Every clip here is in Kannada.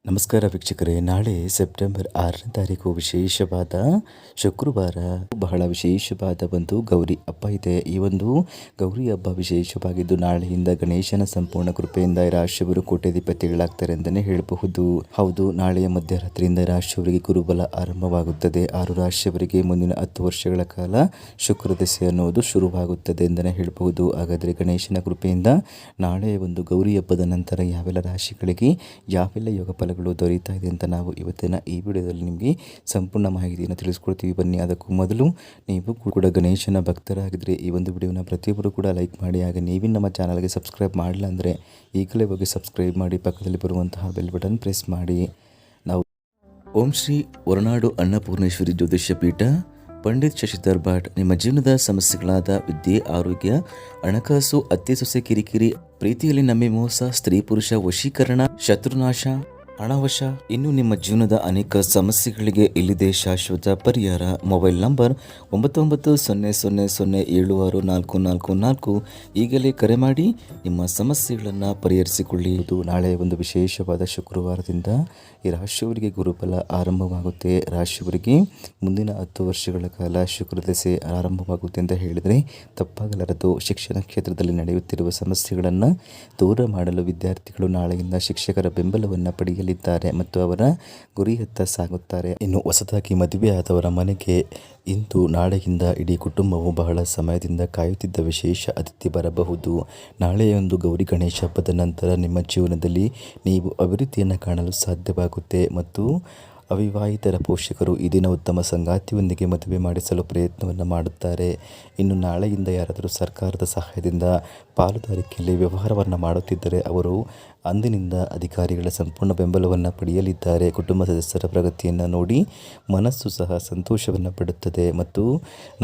ನಮಸ್ಕಾರ ವೀಕ್ಷಕರೇ, ನಾಳೆ ಸೆಪ್ಟೆಂಬರ್ 6ನೇ ತಾರೀಕು ವಿಶೇಷವಾದ ಶುಕ್ರವಾರ. ಬಹಳ ವಿಶೇಷವಾದ ಒಂದು ಗೌರಿ ಹಬ್ಬ ಇದೆ. ಈ ಒಂದು ಗೌರಿ ಹಬ್ಬ ವಿಶೇಷವಾಗಿದ್ದು ನಾಳೆಯಿಂದ ಗಣೇಶನ ಸಂಪೂರ್ಣ ಕೃಪೆಯಿಂದ ರಾಶಿಯವರು ಕೋಟ್ಯಾಧಿಪತಿಗಳಾಗ್ತಾರೆ ಅಂತಲೇ ಹೇಳಬಹುದು. ಹೌದು, ನಾಳೆಯ ಮಧ್ಯರಾತ್ರಿಯಿಂದ ರಾಶಿಯವರಿಗೆ ಗುರುಬಲ ಆರಂಭವಾಗುತ್ತದೆ. 6 ರಾಶಿಯವರಿಗೆ ಮುಂದಿನ 10 ವರ್ಷಗಳ ಕಾಲ ಶುಕ್ರ ದಶೆ ಅನ್ನೋದು ಶುರುವಾಗುತ್ತದೆ ಅಂತಲೇ ಹೇಳಬಹುದು. ಹಾಗಾದರೆ ಗಣೇಶನ ಕೃಪೆಯಿಂದ ನಾಳೆ ಒಂದು ಗೌರಿ ಹಬ್ಬದ ನಂತರ ಯಾವೆಲ್ಲ ರಾಶಿಗಳಿಗೆ ಯಾವೆಲ್ಲ ಯೋಗ ಫಲಗಳು ದೊರೆಯುತ್ತಾ ಇದೆ ಅಂತ ನಾವು ಇವತ್ತಿನ ಈ ವಿಡಿಯೋದಲ್ಲಿ ನಿಮಗೆ ಸಂಪೂರ್ಣ ಮಾಹಿತಿಯನ್ನು ತಿಳಿಸ್ಕೊಡ್ತೀವಿ. ಬನ್ನಿ, ಅದಕ್ಕೂ ಮೊದಲು ನೀವು ಕೂಡ ಗಣೇಶನ ಭಕ್ತರಾಗಿದ್ದರೆ ಈ ಒಂದು ವಿಡಿಯೋನ ಪ್ರತಿಯೊಬ್ಬರು ಕೂಡ ಲೈಕ್ ಮಾಡಿ. ಹಾಗೆ ನೀವಿನ್ನು ನಮ್ಮ ಚಾನಲ್ಗೆ ಸಬ್ಸ್ಕ್ರೈಬ್ ಮಾಡಿಲ್ಲ ಅಂದರೆ ಈಗಲೇ ಹೋಗಿ ಸಬ್ಸ್ಕ್ರೈಬ್ ಮಾಡಿ, ಪಕ್ಕದಲ್ಲಿ ಬರುವಂತಹ ಬೆಲ್ ಬಟನ್ ಪ್ರೆಸ್ ಮಾಡಿ. ನಾವು ಓಂ ಶ್ರೀ ಹೊರನಾಡು ಅನ್ನಪೂರ್ಣೇಶ್ವರಿ ಜ್ಯೋತಿಷ್ಯ ಪೀಠ ಪಂಡಿತ್ ಶಶಿಧರ್ ಭಟ್ ನಿಮ್ಮ ಜೀವನದ ಸಮಸ್ಯೆಗಳಾದ ವಿದ್ಯೆ, ಆರೋಗ್ಯ, ಹಣಕಾಸು, ಅತ್ತೆ ಸೊಸೆ ಕಿರಿಕಿರಿ, ಪ್ರೀತಿಯಲ್ಲಿ ನಂಬಿ ಮೋಸ, ಸ್ತ್ರೀ ಪುರುಷ ವಶೀಕರಣ, ಶತ್ರುನಾಶ, ಹಣವಶ, ಇನ್ನು ನಿಮ್ಮ ಜೀವನದ ಅನೇಕ ಸಮಸ್ಯೆಗಳಿಗೆ ಇಲ್ಲಿದೆ ಶಾಶ್ವತ ಪರಿಹಾರ. Mobile number 9900076444. ಈಗಲೇ ಕರೆ ಮಾಡಿ ನಿಮ್ಮ ಸಮಸ್ಯೆಗಳನ್ನು ಪರಿಹರಿಸಿಕೊಳ್ಳಿ. ಇದು ನಾಳೆ ಒಂದು ವಿಶೇಷವಾದ ಶುಕ್ರವಾರದಿಂದ ಈ ರಾಶಿಯವರಿಗೆ ಗುರುಬಲ ಆರಂಭವಾಗುತ್ತೆ. ರಾಶಿಯವರಿಗೆ ಮುಂದಿನ 10 ವರ್ಷಗಳ ಕಾಲ ಶುಕ್ರ ದಶೆ ಆರಂಭವಾಗುತ್ತೆ ಅಂತ ಹೇಳಿದರೆ ತಪ್ಪಾಗಲಾರದು. ಶಿಕ್ಷಣ ಕ್ಷೇತ್ರದಲ್ಲಿ ನಡೆಯುತ್ತಿರುವ ಸಮಸ್ಯೆಗಳನ್ನು ದೂರ ಮಾಡಲು ವಿದ್ಯಾರ್ಥಿಗಳು ನಾಳೆಯಿಂದ ಶಿಕ್ಷಕರ ಬೆಂಬಲವನ್ನು ಪಡೆಯಲಿದ್ದಾರೆ ಮತ್ತು ಅವರ ಗುರಿಯತ್ತ ಸಾಗುತ್ತಾರೆ. ಇನ್ನು ಹೊಸದಾಗಿ ಮದುವೆಯಾದವರ ಮನೆಗೆ ಇಂದು ನಾಳೆಯಿಂದ ಇಡೀ ಕುಟುಂಬವು ಬಹಳ ಸಮಯದಿಂದ ಕಾಯುತ್ತಿದ್ದ ವಿಶೇಷ ಅತಿಥಿ ಬರಬಹುದು. ನಾಳೆಯೊಂದು ಗೌರಿ ಗಣೇಶ ಹಬ್ಬದ ನಂತರ ನಿಮ್ಮ ಜೀವನದಲ್ಲಿ ನೀವು ಅಭಿವೃದ್ಧಿಯನ್ನು ಕಾಣಲು ಸಾಧ್ಯವಾಗುತ್ತೆ ಮತ್ತು ಅವಿವಾಹಿತರ ಪೋಷಕರು ಈ ದಿನ ಉತ್ತಮ ಸಂಗಾತಿಯೊಂದಿಗೆ ಮದುವೆ ಮಾಡಿಸಲು ಪ್ರಯತ್ನವನ್ನು ಮಾಡುತ್ತಾರೆ. ಇನ್ನು ನಾಳೆಯಿಂದ ಯಾರಾದರೂ ಸರ್ಕಾರದ ಸಹಾಯದಿಂದ ಪಾಲುದಾರಿಕೆಯಲ್ಲಿ ವ್ಯವಹಾರವನ್ನು ಮಾಡುತ್ತಿದ್ದರೆ ಅವರು ಅಂದಿನಿಂದ ಅಧಿಕಾರಿಗಳ ಸಂಪೂರ್ಣ ಬೆಂಬಲವನ್ನು ಪಡೆಯಲಿದ್ದಾರೆ. ಕುಟುಂಬ ಸದಸ್ಯರ ಪ್ರಗತಿಯನ್ನು ನೋಡಿ ಮನಸ್ಸು ಸಹ ಸಂತೋಷವನ್ನು ಪಡುತ್ತದೆ ಮತ್ತು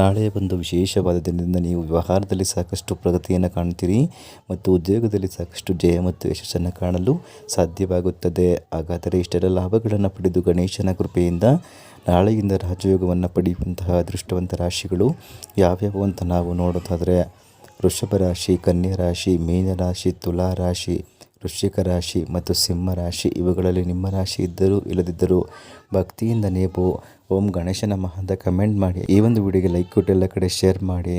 ನಾಳೆಯ ಒಂದು ವಿಶೇಷವಾದ ದಿನದಿಂದ ನೀವು ವ್ಯವಹಾರದಲ್ಲಿ ಸಾಕಷ್ಟು ಪ್ರಗತಿಯನ್ನು ಕಾಣ್ತೀರಿ ಮತ್ತು ಉದ್ಯೋಗದಲ್ಲಿ ಸಾಕಷ್ಟು ಜಯ ಮತ್ತು ಯಶಸ್ಸನ್ನು ಕಾಣಲು ಸಾಧ್ಯವಾಗುತ್ತದೆ. ಹಾಗಾದರೆ ಇಷ್ಟೆಲ್ಲ ಲಾಭಗಳನ್ನು ಪಡೆದು ಗಣೇಶನ ಕೃಪೆಯಿಂದ ನಾಳೆಯಿಂದ ರಾಜಯೋಗವನ್ನು ಪಡೆಯುವಂತಹ ಅದೃಷ್ಟವಂತ ರಾಶಿಗಳು ಯಾವ್ಯಾವು ಅಂತ ನಾವು ನೋಡೋದಾದರೆ ವೃಷಭ ರಾಶಿ, ಕನ್ಯಾ ರಾಶಿ, ಮೀನ ರಾಶಿ, ತುಲಾ ರಾಶಿ, ವೃಶ್ಚಿಕ ರಾಶಿ ಮತ್ತು ಸಿಂಹ ರಾಶಿ. ಇವುಗಳಲ್ಲಿ ನಿಮ್ಮ ರಾಶಿ ಇದ್ದರೂ ಇಲ್ಲದಿದ್ದರೂ ಭಕ್ತಿಯಿಂದ ನೀವು ಓಂ ಗಣೇಶ ನಮಃ ಅಂತ ಕಮೆಂಟ್ ಮಾಡಿ. ಈ ಒಂದು ವಿಡಿಯೋಗೆ ಲೈಕ್ ಕೊಟ್ಟು ಎಲ್ಲ ಕಡೆ ಶೇರ್ ಮಾಡಿ.